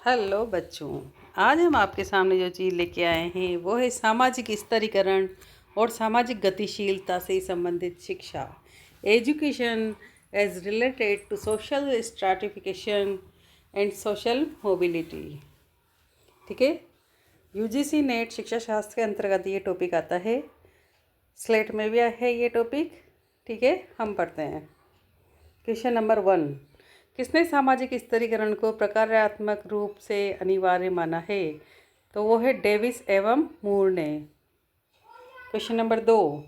Hello बच्चों। आज हम आपके सामने जो चीज़ लेके आए हैं वो है सामाजिक स्तरीकरण और सामाजिक गतिशीलता से संबंधित शिक्षा। Education as related to social stratification and social mobility. ठीक है, यूजीसी नेट शिक्षा शास्त्र के अंतर्गत ये टॉपिक आता है। स्लेट में भी है ये टॉपिक। ठीक है, हम पढ़ते हैं। क्वेश्चन नंबर 1, किसने सामाजिक स्तरीकरण को प्रकार्यात्मक रूप से अनिवार्य माना है? तो वो है डेविस एवं मूर ने। क्वेश्चन नंबर 2,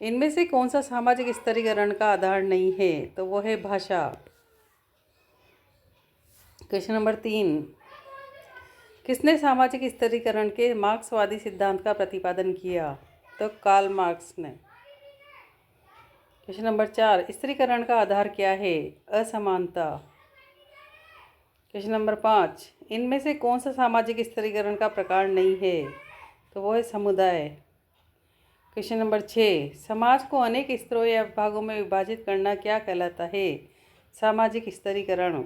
इनमें से कौन सा सामाजिक स्तरीकरण का आधार नहीं है? तो वो है भाषा। क्वेश्चन नंबर 3, किसने सामाजिक स्तरीकरण के मार्क्सवादी सिद्धांत का प्रतिपादन किया? तो कार्ल मार्क्स ने। क्वेश्चन नंबर 4, स्तरीकरण का आधार क्या है? असमानता। क्वेश्चन नंबर 5, इनमें से कौन सा सामाजिक स्तरीकरण का प्रकार नहीं है? तो वो है समुदाय। क्वेश्चन नंबर 6, समाज को अनेक स्तरों या विभागों में विभाजित करना क्या कहलाता है? सामाजिक स्तरीकरण।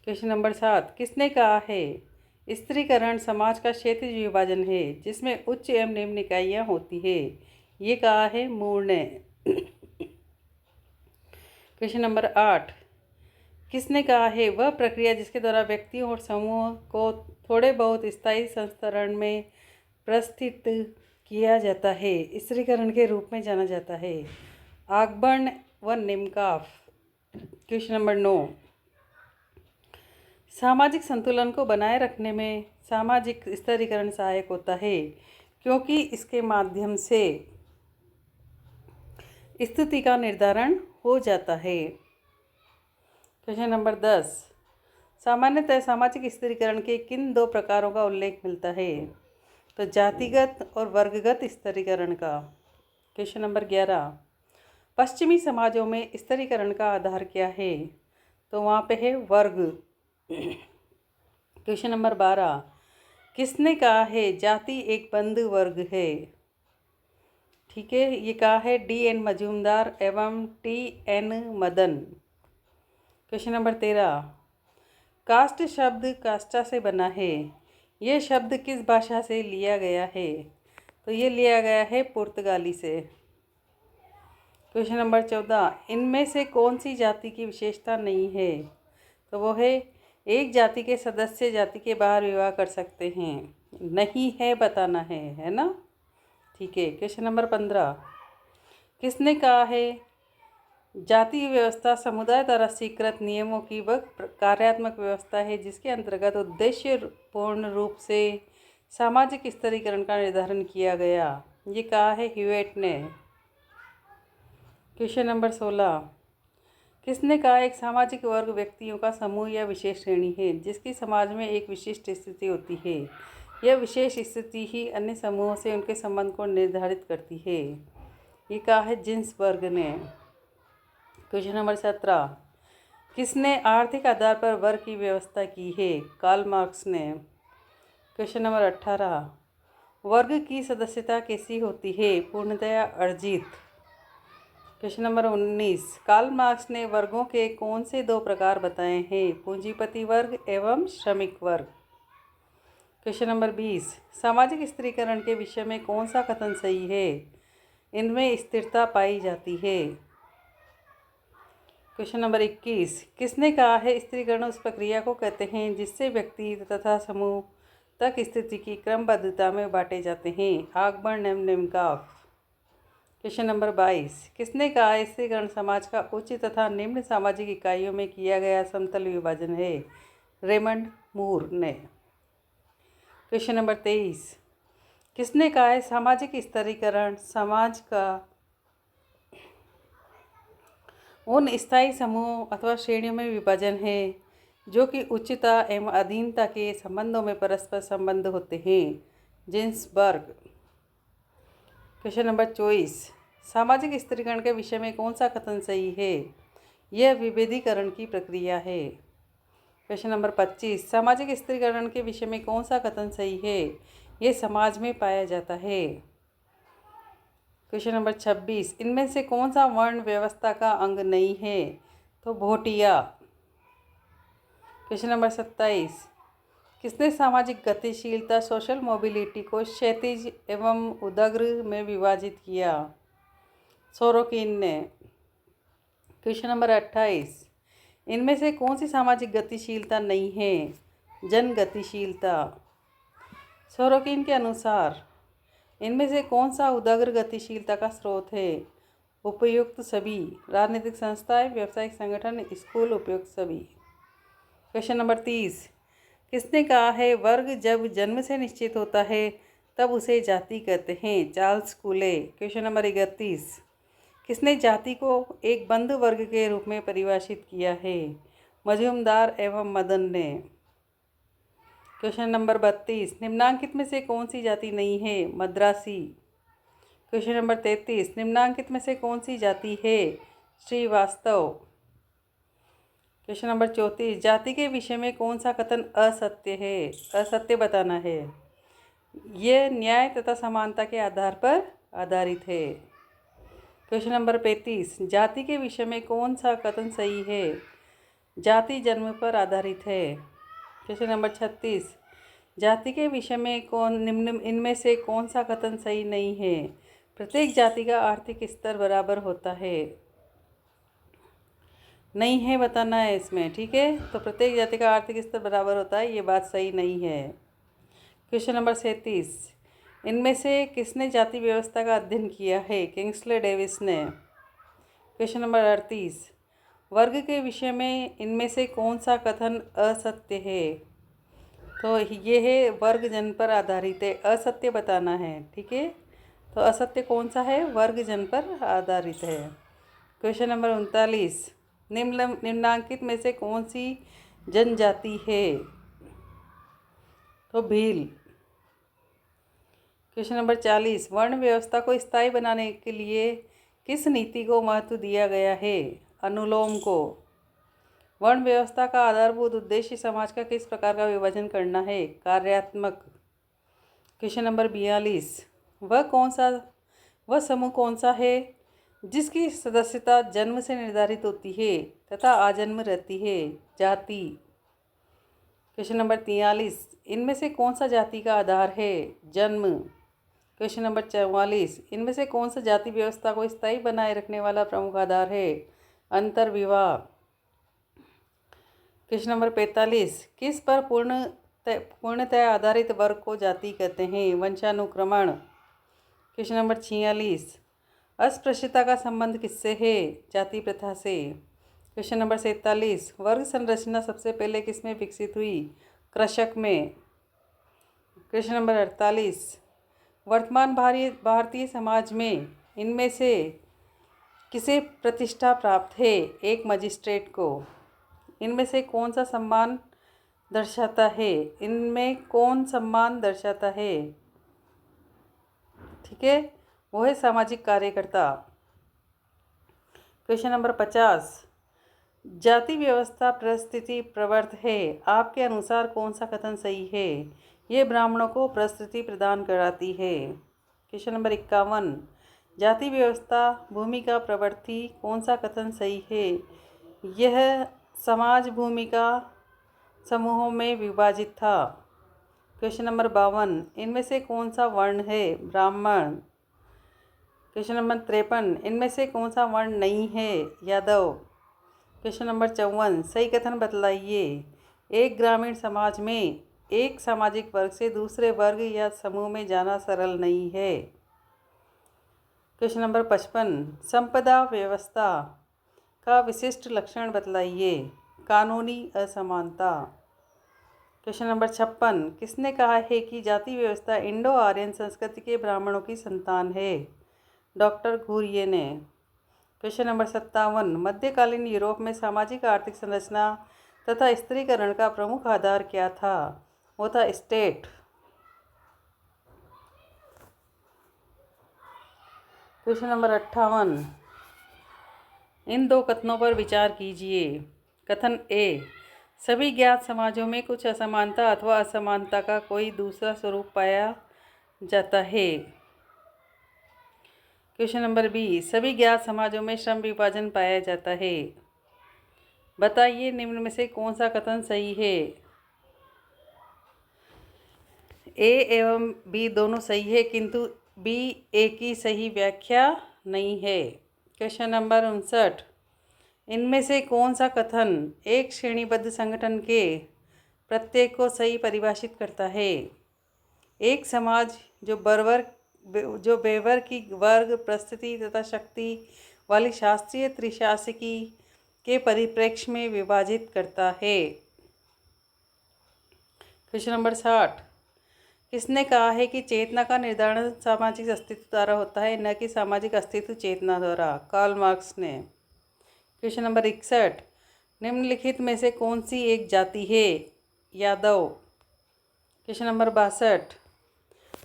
क्वेश्चन नंबर 7, किसने कहा है स्तरीकरण समाज का क्षैतिज विभाजन है जिसमें उच्च एवं निम्न इकाइयाँ होती है? ये कहा है मूर ने। क्वेश्चन नंबर 8, किसने कहा है वह प्रक्रिया जिसके द्वारा व्यक्तियों और समूह को थोड़े बहुत स्थायी संस्तरण में प्रस्थित किया जाता है स्तरीकरण के रूप में जाना जाता है? आगबर्न व निमकॉफ। क्वेश्चन नंबर 9, सामाजिक संतुलन को बनाए रखने में सामाजिक स्तरीकरण सहायक होता है क्योंकि इसके माध्यम से स्थिति का निर्धारण हो जाता है। क्वेश्चन नंबर 10, सामान्यतः सामाजिक स्तरीकरण के किन दो प्रकारों का उल्लेख मिलता है? तो जातिगत और वर्गगत स्तरीकरण का। क्वेश्चन नंबर 11, पश्चिमी समाजों में स्तरीकरण का आधार क्या है? तो वहाँ पे है वर्ग। क्वेश्चन नंबर 12, किसने कहा है जाति एक बंद वर्ग है? ठीक है, ये कहा है डी.एन. मजूमदार एवं T N. Madan. Question number 13, caste शब्द कास्टा से बना है, ये शब्द किस भाषा से लिया गया है? तो ये लिया गया है पुर्तगाली से। क्वेश्चन नंबर 14, इनमें से कौन सी जाति की विशेषता नहीं है? तो वो है एक जाति के सदस्य जाति के बाहर विवाह कर सकते हैं। नहीं है बताना है ना। ठीक है। क्वेश्चन नंबर 15, किसने कहा है जाति व्यवस्था समुदाय द्वारा स्वीकृत नियमों की वह कार्यात्मक व्यवस्था है जिसके अंतर्गत उद्देश्य पूर्ण रूप से सामाजिक स्तरीकरण का निर्धारण किया गया? ये कहा है ह्यूएट ने। क्वेश्चन नंबर 16, किसने कहा एक सामाजिक वर्ग व्यक्तियों का समूह या विशेष श्रेणी है जिसकी समाज में एक विशिष्ट स्थिति होती है? यह विशेष स्थिति ही अन्य समूहों से उनके संबंध को निर्धारित करती है। ये कहा है जिन्सबर्ग ने। क्वेश्चन नंबर 17, किसने आर्थिक आधार पर वर्ग की व्यवस्था की है? कार्ल मार्क्स ने। क्वेश्चन नंबर 18, वर्ग की सदस्यता कैसी होती है? पूर्णतया अर्जित। क्वेश्चन नंबर 19, कार्ल मार्क्स ने वर्गों के कौन से दो प्रकार बताए हैं? पूंजीपति वर्ग एवं श्रमिक वर्ग। क्वेश्चन नंबर 20, सामाजिक स्त्रीकरण के विषय में कौन सा कथन सही है? इनमें स्थिरता पाई जाती है। क्वेश्चन नंबर 21, किसने कहा है स्त्रीकरण उस प्रक्रिया को कहते हैं जिससे व्यक्ति तथा समूह तक स्थिति की क्रमबद्धता में बांटे जाते हैं? आगबर्न एवं निमकॉफ। क्वेश्चन नंबर 22, किसने कहा स्त्रीकरण समाज का उच्च तथा निम्न सामाजिक इकाइयों में किया गया समतल विभाजन है? रेमंड मूर ने। क्वेश्चन नंबर 23, किसने कहा है सामाजिक स्तरीकरण समाज का उन स्थायी समूहों अथवा श्रेणियों में विभाजन है जो कि उच्चता एवं अधीनता के संबंधों में परस्पर संबंध होते हैं? जिन्सबर्ग। क्वेश्चन नंबर 24, सामाजिक स्तरीकरण के विषय में कौन सा कथन सही है? यह विभेदीकरण की प्रक्रिया है। क्वेश्चन नंबर 25, सामाजिक स्तरीकरण के विषय में कौन सा कथन सही है? यह समाज में पाया जाता है। क्वेश्चन नंबर 26, इनमें से कौन सा वर्ण व्यवस्था का अंग नहीं है? तो भोटिया। क्वेश्चन नंबर 27, किसने सामाजिक गतिशीलता सोशल मोबिलिटी को क्षैतिज एवं उदग्र में विभाजित किया? सोरोकिन ने। क्वेश्चन नंबर 28, इनमें से कौन सी सामाजिक गतिशीलता नहीं है? जन गतिशीलता। सोरोकिन के अनुसार इनमें से कौन सा उदग्र गतिशीलता का स्रोत है? उपयुक्त सभी, राजनीतिक संस्थाएं, व्यावसायिक संगठन, स्कूल, उपयुक्त सभी। क्वेश्चन नंबर 30, किसने कहा है वर्ग जब जन्म से निश्चित होता है तब उसे जाति कहते हैं? चार्ल्स कूले। क्वेश्चन नंबर 31, किसने जाति को एक बंद वर्ग के रूप में परिभाषित किया है? मजूमदार एवं मदन ने। क्वेश्चन नंबर 32, निम्नांकित में से कौन सी जाति नहीं है? मद्रासी। क्वेश्चन नंबर 33, निम्नांकित में से कौन सी जाति है? श्रीवास्तव। क्वेश्चन नंबर 34, जाति के विषय में कौन सा कथन असत्य है? असत्य बताना है। यह न्याय तथा समानता के आधार पर आधारित है। क्वेश्चन नंबर 35, जाति के विषय में कौन सा कथन सही है? जाति जन्म पर आधारित है। क्वेश्चन नंबर 36, जाति के विषय में निम्न इनमें से कौन सा कथन सही नहीं है? प्रत्येक जाति का आर्थिक स्तर बराबर होता है। नहीं है बताना है इसमें, ठीक है। तो प्रत्येक जाति का आर्थिक स्तर बराबर होता है, ये बात सही नहीं है। क्वेश्चन नंबर 37, इनमें से किसने जाति व्यवस्था का अध्ययन किया है? किंग्सले डेविस ने। क्वेश्चन नंबर 38, वर्ग के विषय में इनमें से कौन सा कथन असत्य है? तो ये है वर्ग जन पर आधारित है, असत्य बताना है, ठीक है। तो असत्य कौन सा है? वर्ग जन पर आधारित है। क्वेश्चन नंबर 39, निम्नांकित में से कौन सी जनजाति है? तो भील। क्वेश्चन नंबर 40, वर्ण व्यवस्था को स्थायी बनाने के लिए किस नीति को महत्व दिया गया है? अनुलोम को। वर्ण व्यवस्था का आधारभूत उद्देश्य समाज का किस प्रकार का विभाजन करना है? कार्यात्मक। क्वेश्चन नंबर 42, वह समूह कौन सा है जिसकी सदस्यता जन्म से निर्धारित होती है तथा आजन्म रहती है? जाति। क्वेश्चन नंबर 43, इनमें से कौन सा जाति का आधार है? जन्म। क्वेश्चन नंबर 44, इनमें से कौन सा जाति व्यवस्था को स्थायी बनाए रखने वाला प्रमुख आधार है? अंतर्विवाह। क्वेश्चन नंबर 45, किस पर पूर्णतः आधारित वर्ग को जाति कहते हैं? वंशानुक्रमण। क्वेश्चन नंबर 46, अस्पृश्यता का संबंध किससे है? जाति प्रथा से। क्वेश्चन नंबर 47, वर्ग संरचना सबसे पहले किसमें विकसित हुई? कृषक में। क्वेश्चन नंबर 48, वर्तमान भारतीय समाज में इनमें से किसे प्रतिष्ठा प्राप्त है? एक मजिस्ट्रेट को। इनमें से कौन सा सम्मान दर्शाता है? इनमें कौन सम्मान दर्शाता है? ठीक है, वो है सामाजिक कार्यकर्ता। क्वेश्चन नंबर 50, जाति व्यवस्था परिस्थिति प्रवर्त है, आपके अनुसार कौन सा कथन सही है? ये ब्राह्मणों को परिस्थिति प्रदान कराती है। क्वेश्चन नंबर 51, जाति व्यवस्था भूमिका प्रवर्ती, कौन सा कथन सही है? यह समाज भूमिका समूहों में विभाजित था। क्वेश्चन नंबर 52, इनमें से कौन सा वर्ण है? ब्राह्मण। क्वेश्चन नंबर 53, इनमें से कौन सा वर्ण नहीं है? यादव। क्वेश्चन नंबर 54, सही कथन बतलाइए। एक ग्रामीण समाज में एक सामाजिक वर्ग से दूसरे वर्ग या समूह में जाना सरल नहीं है। क्वेश्चन नंबर 55, संपदा व्यवस्था का विशिष्ट लक्षण बतलाइए। कानूनी असमानता। क्वेश्चन नंबर 56, किसने कहा है कि जाति व्यवस्था इंडो आर्यन संस्कृति के ब्राह्मणों की संतान है? डॉक्टर घुरिये ने। क्वेश्चन नंबर 57, मध्यकालीन यूरोप में सामाजिक आर्थिक संरचना तथा स्त्रीकरण का प्रमुख आधार क्या था? वो था स्टेट। क्वेश्चन नंबर 58, इन दो कथनों पर विचार कीजिए। कथन ए, सभी ज्ञात समाजों में कुछ असमानता अथवा असमानता का कोई दूसरा स्वरूप पाया जाता है। क्वेश्चन नंबर बी, सभी ज्ञात समाजों में श्रम विभाजन पाया जाता है। बताइए निम्न में से कौन सा कथन सही है। ए एवं बी दोनों सही है, किंतु बी ए की सही व्याख्या नहीं है। क्वेश्चन नंबर 59, इनमें से कौन सा कथन एक श्रेणीबद्ध संगठन के प्रत्येक को सही परिभाषित करता है। एक समाज जो बेवर की वर्ग, प्रस्थिति तथा शक्ति वाली शास्त्रीय त्रिशासिकी के परिप्रेक्ष्य में विभाजित करता है। क्वेश्चन नंबर 60, किसने कहा है कि चेतना का निर्धारण सामाजिक अस्तित्व द्वारा होता है, न कि सामाजिक अस्तित्व चेतना द्वारा। कार्ल मार्क्स ने। क्वेश्चन नंबर 61, निम्नलिखित में से कौन सी एक जाति है। यादव। क्वेश्चन नंबर 62,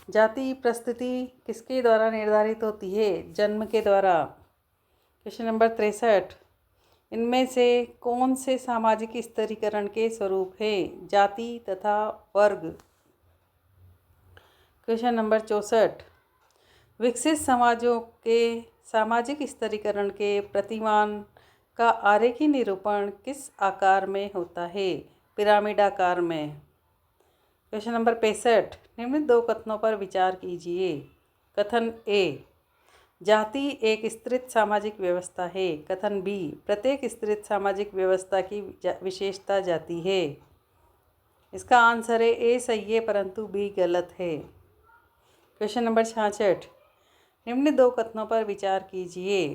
जाति प्रस्थिति किसके द्वारा निर्धारित होती है। जन्म के द्वारा। क्वेश्चन नंबर 63, इनमें से कौन से सामाजिक स्तरीकरण के स्वरूप है। जाति तथा वर्ग। क्वेश्चन नंबर 64, विकसित समाजों के सामाजिक स्तरीकरण के प्रतिमान का आरेखी निरूपण किस आकार में होता है। पिरामिड आकार में। क्वेश्चन नंबर 65, निम्न दो कथनों पर विचार कीजिए। कथन ए, जाति एक स्थिर सामाजिक व्यवस्था है। कथन बी, प्रत्येक स्थिर सामाजिक व्यवस्था की विशेषता जाति है। इसका आंसर है ए सही है, परंतु बी गलत है। क्वेश्चन नंबर 66, निम्न दो कथनों पर विचार कीजिए।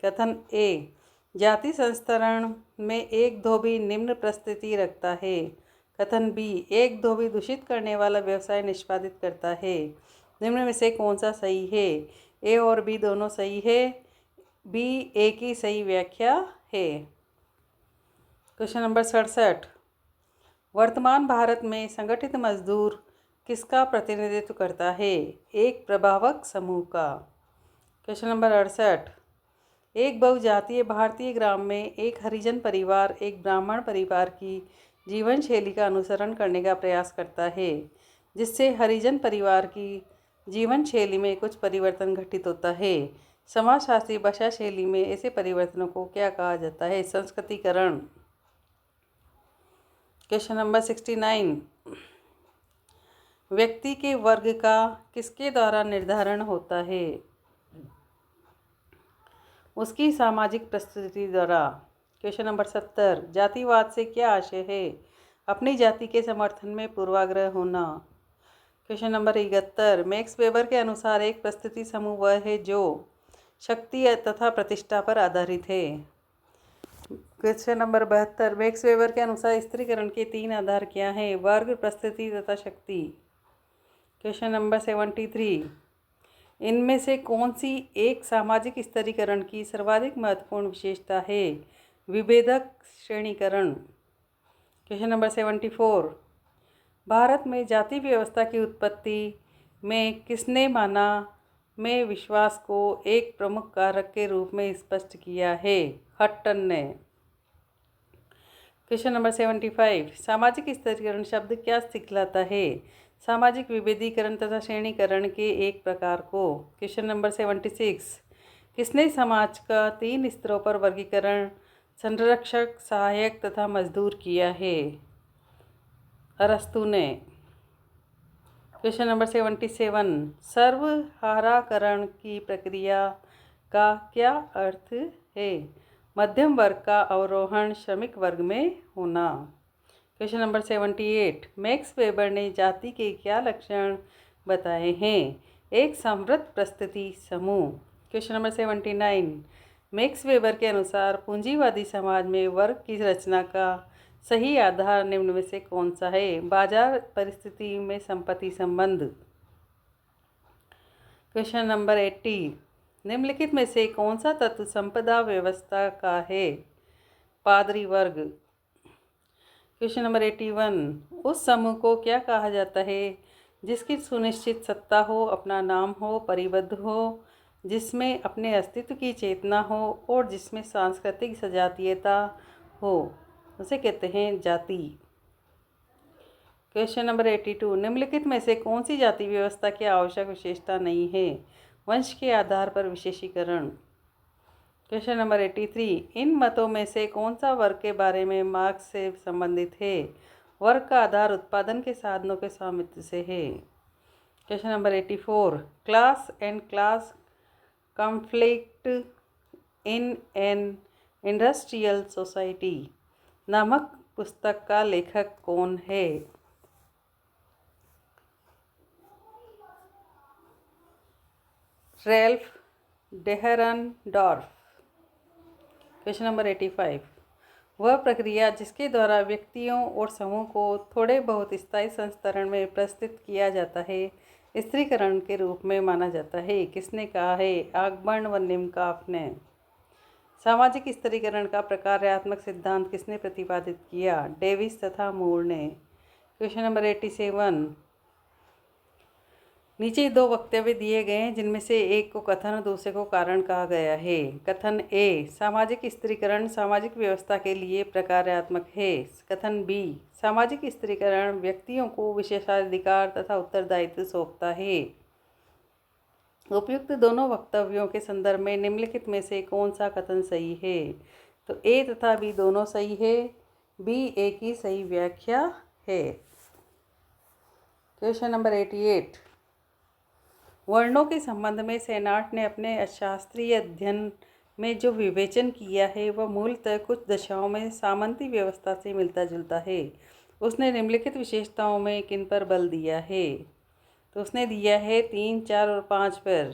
कथन ए, जाति संस्तरण में एक धोबी निम्न परिस्थिति रखता है। कथन बी, एक धोबी दूषित करने वाला व्यवसाय निष्पादित करता है। निम्न में से कौन सा सही है। ए और बी दोनों सही है, बी ए की सही व्याख्या है। क्वेश्चन नंबर 67, वर्तमान भारत में संगठित मजदूर किसका प्रतिनिधित्व करता है। एक प्रभावक समूह का। क्वेश्चन नंबर 68, एक बहुजातीय भारतीय ग्राम में एक हरिजन परिवार एक ब्राह्मण परिवार की जीवन शैली का अनुसरण करने का प्रयास करता है, जिससे हरिजन परिवार की जीवन शैली में कुछ परिवर्तन घटित होता है। समाजशास्त्री भाषा शैली में ऐसे परिवर्तनों को क्या कहा जाता है। संस्कृतिकरण। क्वेश्चन नंबर 69, व्यक्ति के वर्ग का किसके द्वारा निर्धारण होता है। उसकी सामाजिक परिस्थिति द्वारा। क्वेश्चन नंबर 70, जातिवाद से क्या आशय है। अपनी जाति के समर्थन में पूर्वाग्रह होना। क्वेश्चन नंबर 71, मैक्स वेबर के अनुसार एक परिस्थिति समूह वह है जो शक्ति तथा प्रतिष्ठा पर आधारित है। क्वेश्चन नंबर 72, मैक्स वेबर के अनुसार स्त्रीकरण के 3 आधार क्या हैं। वर्ग, परिस्थिति तथा शक्ति। क्वेश्चन नंबर 73, इनमें से कौन सी एक सामाजिक स्तरीकरण की सर्वाधिक महत्वपूर्ण विशेषता है। विभेदक श्रेणीकरण। क्वेश्चन नंबर 74, भारत में जाति व्यवस्था की उत्पत्ति में किसने माना में विश्वास को एक प्रमुख कारक के रूप में स्पष्ट किया है। हट्टन ने। क्वेश्चन नंबर 75, सामाजिक स्तरीकरण शब्द क्या सिखलाता है। सामाजिक विभेदीकरण तथा श्रेणीकरण के एक प्रकार को। क्वेश्चन नंबर 76, किसने समाज का 3 स्तरों पर वर्गीकरण संरक्षक, सहायक तथा मजदूर किया है। अरस्तु ने। क्वेश्चन नंबर 77, सर्वहाराकरण की प्रक्रिया का क्या अर्थ है। मध्यम वर्ग का अवरोहण श्रमिक वर्ग में होना। क्वेश्चन नंबर 78, मैक्स वेबर ने जाति के क्या लक्षण बताए हैं। एक समृद्ध परिस्थिति समूह। क्वेश्चन नंबर 79, मैक्स वेबर के अनुसार पूंजीवादी समाज में वर्ग की रचना का सही आधार निम्न में से कौन सा है। बाजार परिस्थिति में संपत्ति संबंध। क्वेश्चन नंबर 80, निम्नलिखित में से कौन सा तत्व संपदा व्यवस्था का है। पादरी वर्ग। क्वेश्चन नंबर 81, उस समूह को क्या कहा जाता है जिसकी सुनिश्चित सत्ता हो, अपना नाम हो, परिबद्ध हो, जिसमें अपने अस्तित्व की चेतना हो और जिसमें सांस्कृतिक सजातीयता हो, उसे कहते हैं जाति। क्वेश्चन नंबर 82, निम्नलिखित में से कौन सी जाति व्यवस्था की आवश्यक विशेषता नहीं है। वंश के आधार पर विशेषीकरण। क्वेश्चन नंबर 83, इन मतों में से कौन सा वर्ग के बारे में मार्क्स से संबंधित है? वर्ग का आधार उत्पादन के साधनों के स्वामित्व से है। Question number 84, class and class conflict in an industrial society नामक पुस्तक का लेखक कौन है? रैल्फ डेहरनडॉर्फ। क्वेश्चन नंबर 85, वह प्रक्रिया जिसके द्वारा व्यक्तियों और समूह को थोड़े बहुत स्थायी संस्तरण में प्रस्तुत किया जाता है स्त्रीकरण के रूप में माना जाता है, किसने कहा है? ऑकबर्न व निमकॉफ ने। सामाजिक स्त्रीकरण का प्रकार्यात्मक सिद्धांत किसने प्रतिपादित किया? डेविस तथा मूर ने। क्वेश्चन नंबर 87, नीचे दो वक्तव्य दिए गए हैं जिनमें से एक को कथन और दूसरे को कारण कहा गया है। कथन ए, सामाजिक स्त्रीकरण सामाजिक व्यवस्था के लिए प्रकार्यात्मक है। कथन बी, सामाजिक स्त्रीकरण व्यक्तियों को विशेषाधिकार तथा उत्तरदायित्व सौंपता है। उपयुक्त दोनों वक्तव्यों के संदर्भ में निम्नलिखित में से कौन सा कथन सही है? तो ए तथा बी दोनों सही है, बी ए की सही व्याख्या है। क्वेश्चन नंबर 88, वर्णों के संबंध में सेनाट ने अपने शास्त्रीय अध्ययन में जो विवेचन किया है वह मूलतः कुछ दशाओं में सामंती व्यवस्था से मिलता जुलता है। उसने निम्नलिखित विशेषताओं में किन पर बल दिया है? तो उसने दिया है 3, 4 और 5 पर।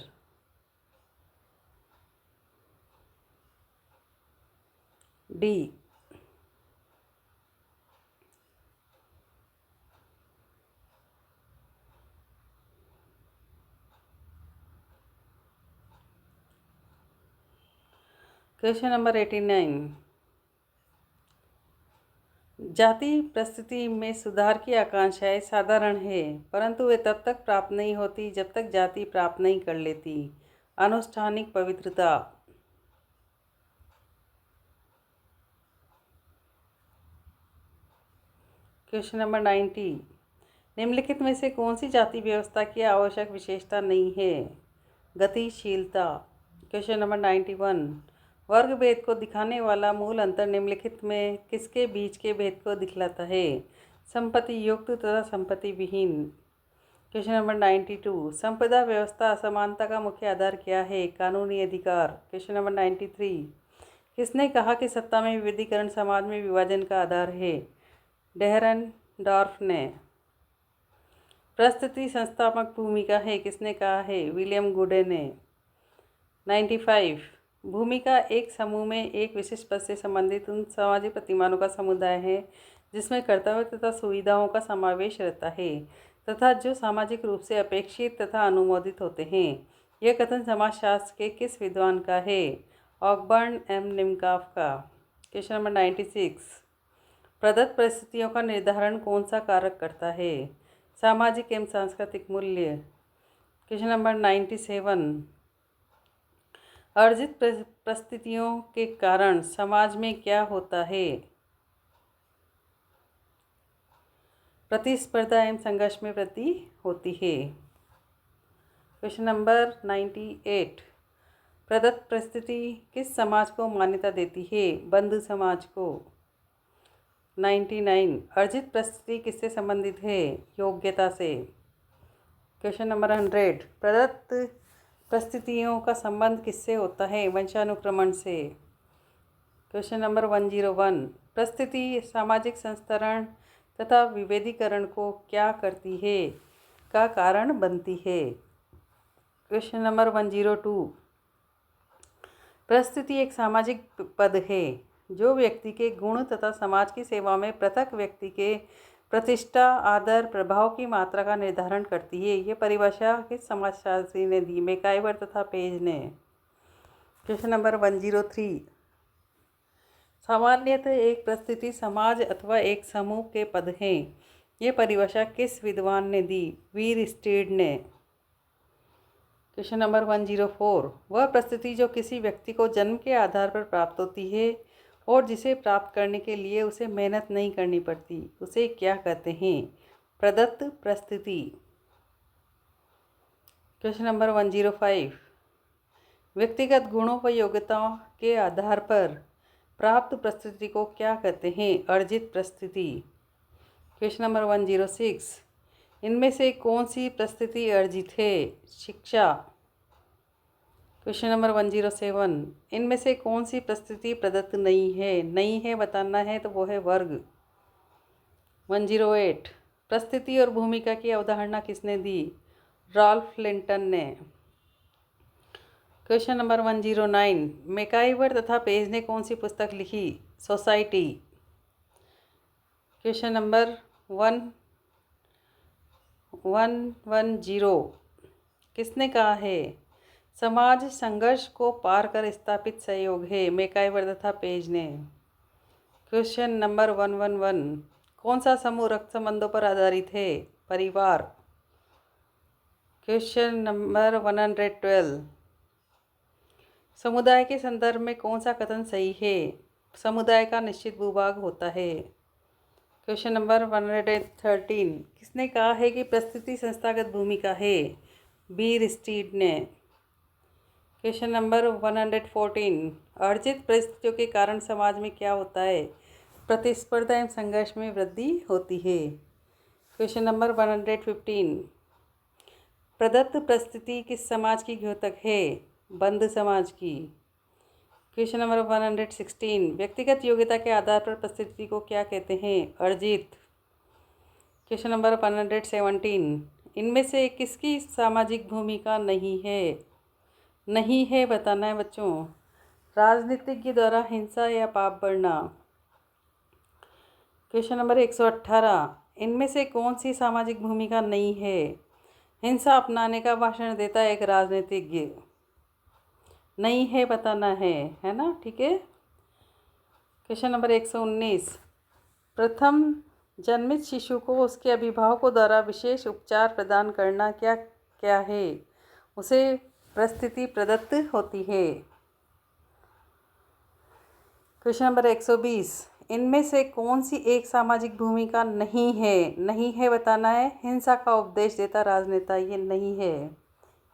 डी। क्वेश्चन नंबर 89, जाति परिस्थिति में सुधार की आकांक्षाएं साधारण है, परंतु वे तब तक प्राप्त नहीं होती जब तक जाति प्राप्त नहीं कर लेती। अनुष्ठानिक पवित्रता। क्वेश्चन नंबर 90, निम्नलिखित में से कौन सी जाति व्यवस्था की आवश्यक विशेषता नहीं है? गतिशीलता। क्वेश्चन नंबर 91, वर्ग भेद को दिखाने वाला मूल अंतर निम्नलिखित में किसके बीच के भेद को दिखलाता है? संपत्ति युक्त तथा संपत्ति विहीन। क्वेश्चन नंबर 92, संपदा व्यवस्था असमानता का मुख्य आधार क्या है? कानूनी अधिकार। क्वेश्चन नंबर 93, किसने कहा कि सत्ता में विविधीकरण समाज में विभाजन का आधार है? डेहरनडॉर्फ ने। परिस्थिति संस्थात्मक भूमिका है, किसने कहा है? विलियम गुडे ने। 95, भूमिका एक समूह में एक विशिष्ट पद से संबंधित उन सामाजिक प्रतिमानों का समुदाय है जिसमें कर्तव्य तथा सुविधाओं का समावेश रहता है तथा जो सामाजिक रूप से अपेक्षित तथा अनुमोदित होते हैं। यह कथन समाजशास्त्र के किस विद्वान का है? ऑकबर्न एम निमकॉफ का। क्वेश्चन नंबर 96, प्रदत्त परिस्थितियों का निर्धारण कौन सा कारक करता है? सामाजिक एवं सांस्कृतिक मूल्य। क्वेश्चन नंबर 97, अर्जित परिस्थितियों के कारण समाज में क्या होता है? प्रतिस्पर्धा एवं संघर्ष में वृद्धि होती है। क्वेश्चन नंबर 98, प्रदत्त परिस्थिति किस समाज को मान्यता देती है? बंधु समाज को। 99, अर्जित परिस्थिति किससे संबंधित है? योग्यता से। क्वेश्चन नंबर 100, प्रदत्त परिस्थितियों का संबंध किससे होता है? वंशानुक्रमण से। क्वेश्चन नंबर 101, परिस्थिति सामाजिक संस्तरण तथा विभेदीकरण को क्या करती है? का कारण बनती है। क्वेश्चन नंबर 102, परिस्थिति एक सामाजिक पद है जो व्यक्ति के गुण तथा समाज की सेवा में पृथक व्यक्ति के प्रतिष्ठा, आदर, प्रभाव की मात्रा का निर्धारण करती है। ये परिभाषा किस समाजशास्त्री ने दी? मैकाइवर तथा पेज ने। क्वेश्चन नंबर 103, सामान्यतः एक परिस्थिति समाज अथवा एक समूह के पद हैं। ये परिभाषा किस विद्वान ने दी? वीर स्टेड ने। क्वेश्चन नंबर 104, वह परिस्थिति जो किसी व्यक्ति को जन्म के आधार पर प्राप्त होती है और जिसे प्राप्त करने के लिए उसे मेहनत नहीं करनी पड़ती, उसे क्या कहते हैं? प्रदत्त परिस्थिति। क्वेश्चन नंबर 105, व्यक्तिगत गुणों व योग्यताओं के आधार पर प्राप्त प्रस्तुति को क्या कहते हैं? अर्जित प्रस्तुति। क्वेश्चन नंबर 106, इनमें से कौन सी प्रस्तुति अर्जित है? शिक्षा। क्वेश्चन नंबर 107, इनमें से कौन सी प्रस्तुति प्रदत्त नहीं है? नहीं है बताना है तो वो है वर्ग। 108, प्रस्तुति और भूमिका की अवधारणा किसने दी? रॉल्फ लिंटन ने। क्वेश्चन नंबर 109, मैकाइवर तथा पेज ने कौन सी पुस्तक लिखी? सोसाइटी। क्वेश्चन नंबर 110, किसने कहा है? समाज संघर्ष को पार कर स्थापित सहयोग है, मैकाइवर तथा पेज ने। क्वेश्चन नंबर 111, कौन सा समूह रक्त संबंधों पर आधारित है? परिवार। क्वेश्चन नंबर 112, समुदाय के संदर्भ में कौन सा कथन सही है? समुदाय का निश्चित भूभाग होता है। क्वेश्चन नंबर 113, किसने कहा है कि प्रस्तुति संस्थागत भूमिका है? बी स्टीड ने। क्वेश्चन नंबर 114, अर्जित परिस्थितियों के कारण समाज में क्या होता है? प्रतिस्पर्धा एवं संघर्ष में वृद्धि होती है। क्वेश्चन नंबर 115, प्रदत्त परिस्थिति किस समाज की द्योतक है? बंद समाज की। क्वेश्चन नंबर 116, व्यक्तिगत योग्यता के आधार पर परिस्थिति को क्या कहते हैं? अर्जित। क्वेश्चन नंबर 117, इनमें से किसकी सामाजिक भूमिका नहीं है? नहीं है बताना है बच्चों। राजनीतिज्ञ द्वारा हिंसा या पाप बढ़ना। क्वेश्चन नंबर 118, इनमें से कौन सी सामाजिक भूमिका नहीं है? हिंसा अपनाने का भाषण देता है एक राजनीतिज्ञ। नहीं है बताना है ना, ठीक है। क्वेश्चन नंबर 119, प्रथम जन्मित शिशु को उसके अभिभावकों द्वारा विशेष उपचार प्रदान करना क्या क्या है? उसे परिस्थिति प्रदत्त होती है। क्वेश्चन नंबर 120, इनमें से कौन सी एक सामाजिक भूमिका नहीं है? नहीं है बताना है। हिंसा का उपदेश देता राजनेता, ये नहीं है।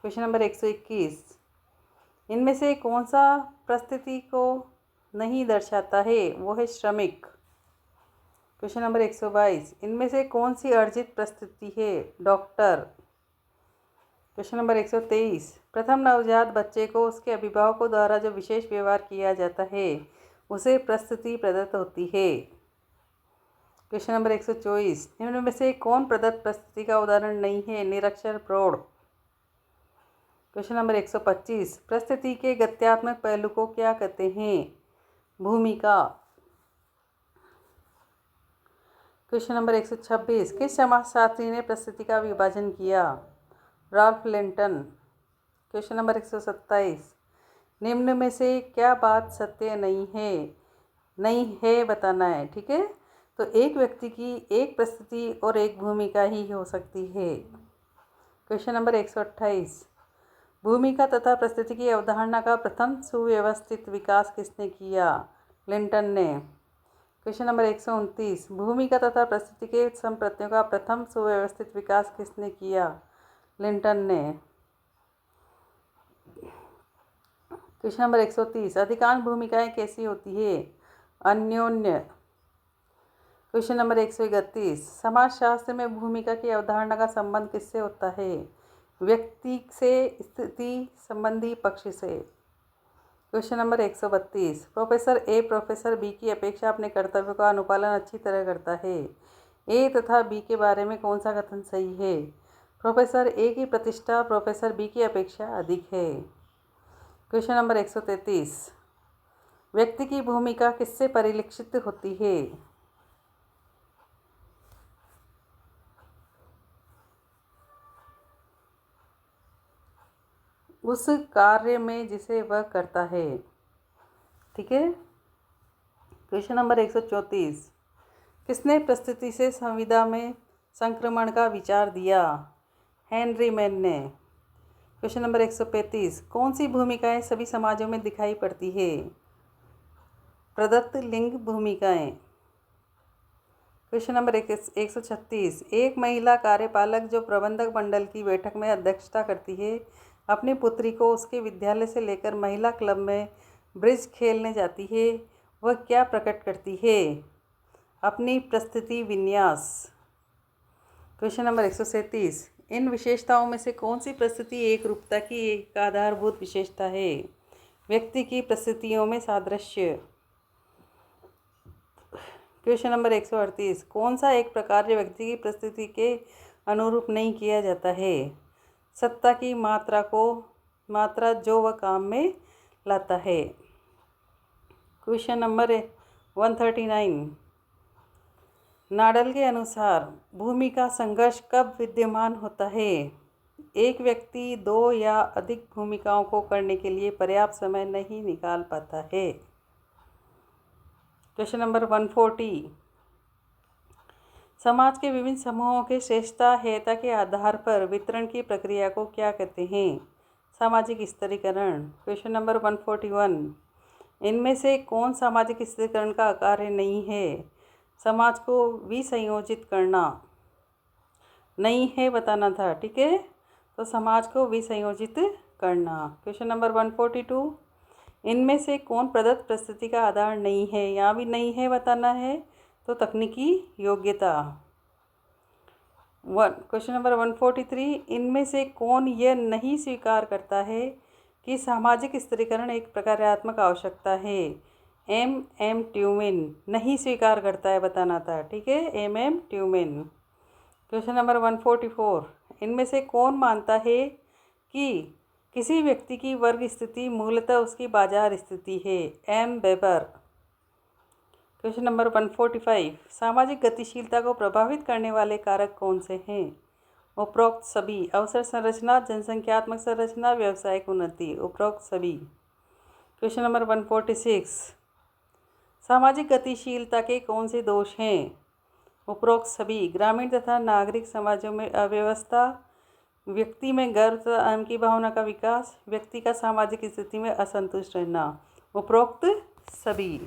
क्वेश्चन नंबर 121, इनमें से कौन सा परिस्थिति को नहीं दर्शाता है? वो है श्रमिक। क्वेश्चन नंबर 122, इनमें से कौन सी अर्जित परिस्थिति है? डॉक्टर। क्वेश्चन नंबर 123, प्रथम नवजात बच्चे को उसके अभिभावकों द्वारा जो विशेष व्यवहार किया जाता है उसे प्रस्तुति प्रदत्त होती है। क्वेश्चन नंबर 124, निम्न में से कौन प्रदत्त प्रस्तुति का उदाहरण नहीं है? निरक्षर प्रौढ़। क्वेश्चन नंबर 125, प्रस्तुति के गत्यात्मक पहलू को क्या कहते हैं? भूमिका। क्वेश्चन नंबर 126, किस समाजशास्त्री ने प्रस्तुति का विभाजन किया? Rolf Linton. क्वेश्चन नंबर 127, निम्न में से क्या बात सत्य नहीं है? नहीं है बताना है, ठीक है। तो एक व्यक्ति की एक प्रस्तुति और एक भूमिका ही हो सकती है। क्वेश्चन नंबर 128, भूमिका तथा प्रस्तुति की अवधारणा का प्रथम सुव्यवस्थित विकास किसने किया? लिंटन ने। क्वेश्चन नंबर 129, भूमिका तथा प्रस्तुति के संप्रत्ययों का प्रथम सुव्यवस्थित विकास किसने किया? लिंटन ने। क्वेश्चन नंबर 130, अधिकांश भूमिकाएं कैसी होती है? अन्योन्य। क्वेश्चन नंबर 131, समाजशास्त्र में भूमिका की अवधारणा का संबंध किससे होता है? व्यक्ति से, स्थिति संबंधी पक्ष से। Question number 132, professor A professor B की अपेक्षा अपने कर्तव्यों का अनुपालन अच्छी तरह करता है। ए तथा बी के बारे में कौन सा कथन सही है? प्रोफेसर ए की प्रतिष्ठा प्रोफेसर बी की अपेक्षा अधिक है। क्वेश्चन नंबर 133, व्यक्ति की भूमिका किससे परिलक्षित होती है? उस कार्य में जिसे वह करता है, ठीक है। क्वेश्चन नंबर 134, किसने प्रस्तुति से संविदा में संक्रमण का विचार दिया? हेनरी मैन ने। क्वेश्चन नंबर 135, कौन सी भूमिकाएं सभी समाजों में दिखाई पड़ती है? प्रदत्त लिंग भूमिकाएं। क्वेश्चन नंबर 136, एक महिला कार्यपालक जो प्रबंधक मंडल की बैठक में अध्यक्षता करती है अपनी पुत्री को उसके विद्यालय से लेकर महिला क्लब में ब्रिज खेलने जाती है, वह क्या प्रकट करती है? अपनी प्रस्तुति विन्यास। क्वेश्चन नंबर 137, इन विशेषताओं में से कौन सी प्रस्तुति एक रूपता की एक आधारभूत विशेषता है? व्यक्ति की प्रस्तुतियों में सादृश्य। क्वेश्चन नंबर 138, कौन सा एक प्रकार व्यक्ति की प्रस्तुति के अनुरूप नहीं किया जाता है? सत्ता की मात्रा जो वह काम में लाता है। क्वेश्चन नंबर 139, नाडल के अनुसार भूमि का संघर्ष कब विद्यमान होता है? एक व्यक्ति दो या अधिक भूमिकाओं को करने के लिए पर्याप्त समय नहीं निकाल पाता है। क्वेश्चन नंबर 140, समाज के विभिन्न समूहों के श्रेष्ठता हेयता के आधार पर वितरण की प्रक्रिया को क्या कहते हैं? सामाजिक स्तरीकरण। क्वेश्चन नंबर 141, इनमें से कौन सामाजिक स्तरीकरण का कार्य नहीं है? समाज को विसंयोजित करना। नहीं है बताना था, ठीक है, तो समाज को विसंयोजित करना। क्वेश्चन नंबर 142, इनमें से कौन प्रदत्त प्रस्तुति का आधार नहीं है? यहाँ भी नहीं है बताना है, तो तकनीकी योग्यता। क्वेश्चन नंबर 143, इनमें से कौन यह नहीं स्वीकार करता है कि सामाजिक स्तरीकरण एक प्रक्रियात्मक आवश्यकता है? एम ट्यूमेन नहीं स्वीकार करता है बताना था, ठीक है, एम ट्यूमेन। क्वेश्चन नंबर 144, इनमें से कौन मानता है कि किसी व्यक्ति की वर्ग स्थिति मूलतः उसकी बाजार स्थिति है? M weber. क्वेश्चन नंबर 145, सामाजिक गतिशीलता को प्रभावित करने वाले कारक कौन से हैं? उपरोक्त सभी। अवसर संरचना, जनसंख्यात्मक संरचना, व्यावसायिक उन्नति। उपरोक्त सभी। क्वेश्चन नंबर 146, सामाजिक गतिशीलता के कौन से दोष हैं? उपरोक्त सभी। ग्रामीण तथा नागरिक समाजों में अव्यवस्था, व्यक्ति में गर्व तथा अहम की भावना का विकास, व्यक्ति का सामाजिक स्थिति में असंतुष्ट रहना। उपरोक्त सभी।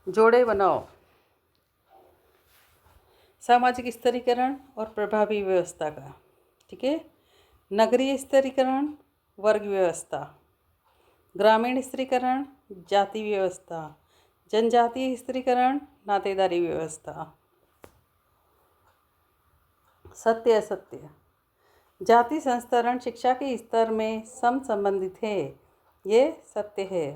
जोड़े बनाओ। सामाजिक स्तरीकरण और प्रभावी व्यवस्था का, ठीक है। नगरीय स्तरीकरण, वर्ग व्यवस्था। ग्रामीण स्तरीकरण, जाति व्यवस्था। जनजातीय स्तरीकरण, नातेदारी व्यवस्था। सत्य असत्य। जाति संस्तरण शिक्षा के स्तर में संबंधित है, ये सत्य है।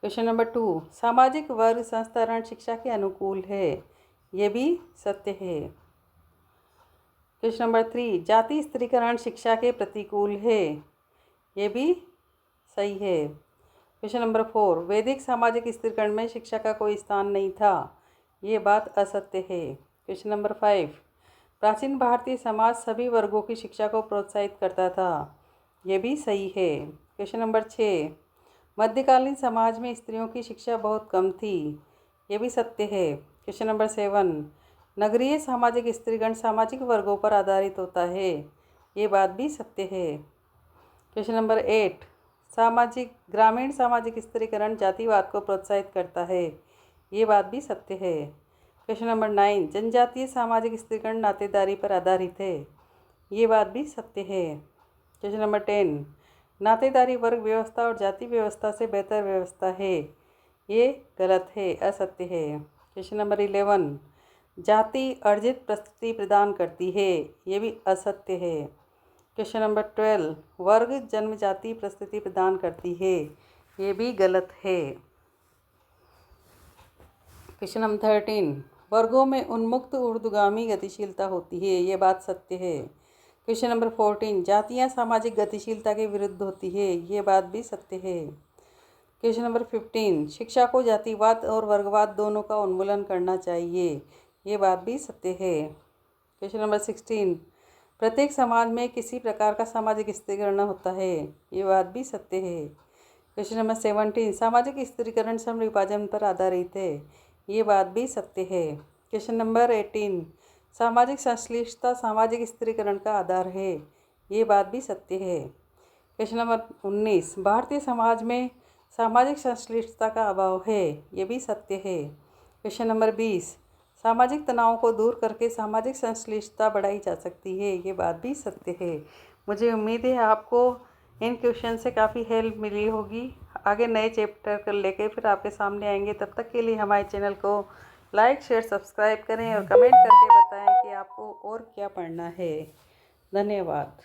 क्वेश्चन नंबर 2, सामाजिक वर्ग संस्तरण शिक्षा के अनुकूल है, ये भी सत्य है। क्वेश्चन नंबर 3, जाति स्त्रीकरण शिक्षा के प्रतिकूल है, ये भी सही है। क्वेश्चन नंबर 4, वैदिक सामाजिक स्त्रीकरण में शिक्षा का कोई स्थान नहीं था, ये बात असत्य है। क्वेश्चन नंबर 5, प्राचीन भारतीय समाज सभी वर्गों की शिक्षा को प्रोत्साहित करता था, ये भी सही है। क्वेश्चन नंबर 6, मध्यकालीन समाज में स्त्रियों की शिक्षा बहुत कम थी, ये भी सत्य है। क्वेश्चन नंबर 7, नगरीय सामाजिक स्त्रीकरण सामाजिक वर्गों पर आधारित होता है, ये बात भी सत्य है। क्वेश्चन नंबर 8, ग्रामीण सामाजिक स्त्रीकरण जातिवाद को प्रोत्साहित करता है, ये बात भी सत्य है। क्वेश्चन नंबर 9, जनजातीय सामाजिक स्त्रीकरण नातेदारी पर आधारित है, ये बात भी सत्य है। क्वेश्चन नंबर 10, नातेदारी वर्ग व्यवस्था और जाति व्यवस्था से बेहतर व्यवस्था है, ये गलत है, असत्य है। क्वेश्चन नंबर 11, जाति अर्जित प्रस्तुति प्रदान करती है, ये भी असत्य है। क्वेश्चन नंबर 12, वर्ग जन्मजाति प्रस्तुति प्रदान करती है, ये भी गलत है। क्वेश्चन नंबर 13, वर्गों में उन्मुक्त ऊर्ध्वगामी गतिशीलता होती है, ये बात सत्य है। क्वेश्चन नंबर 14, जातियाँ सामाजिक गतिशीलता के विरुद्ध होती है, ये बात भी सत्य है। क्वेश्चन नंबर 15, शिक्षा को जातिवाद और वर्गवाद दोनों का उन्मूलन करना चाहिए, ये बात भी सत्य है। क्वेश्चन नंबर 16, प्रत्येक समाज में किसी प्रकार का सामाजिक स्त्रीकरण होता है, ये बात भी सत्य है। क्वेश्चन नंबर 17, सामाजिक स्त्रीकरण सम विभाजन पर आधारित है, ये बात भी सत्य है। क्वेश्चन नंबर 18, सामाजिक संश्लिष्टता सामाजिक स्त्रीकरण का आधार है, ये बात भी सत्य है। क्वेश्चन नंबर 19, भारतीय समाज में सामाजिक संश्लिष्टता का अभाव है, ये भी सत्य है। क्वेश्चन नंबर 20, सामाजिक तनाव को दूर करके सामाजिक संश्लिष्टता बढ़ाई जा सकती है, ये बात भी सत्य है। मुझे उम्मीद है आपको इन क्वेश्चन से काफ़ी हेल्प मिली होगी। आगे नए चैप्टर कर लेके फिर आपके सामने आएंगे। तब तक के लिए हमारे चैनल को लाइक शेयर सब्सक्राइब करें और कमेंट करके बताएं कि आपको और क्या पढ़ना है। धन्यवाद।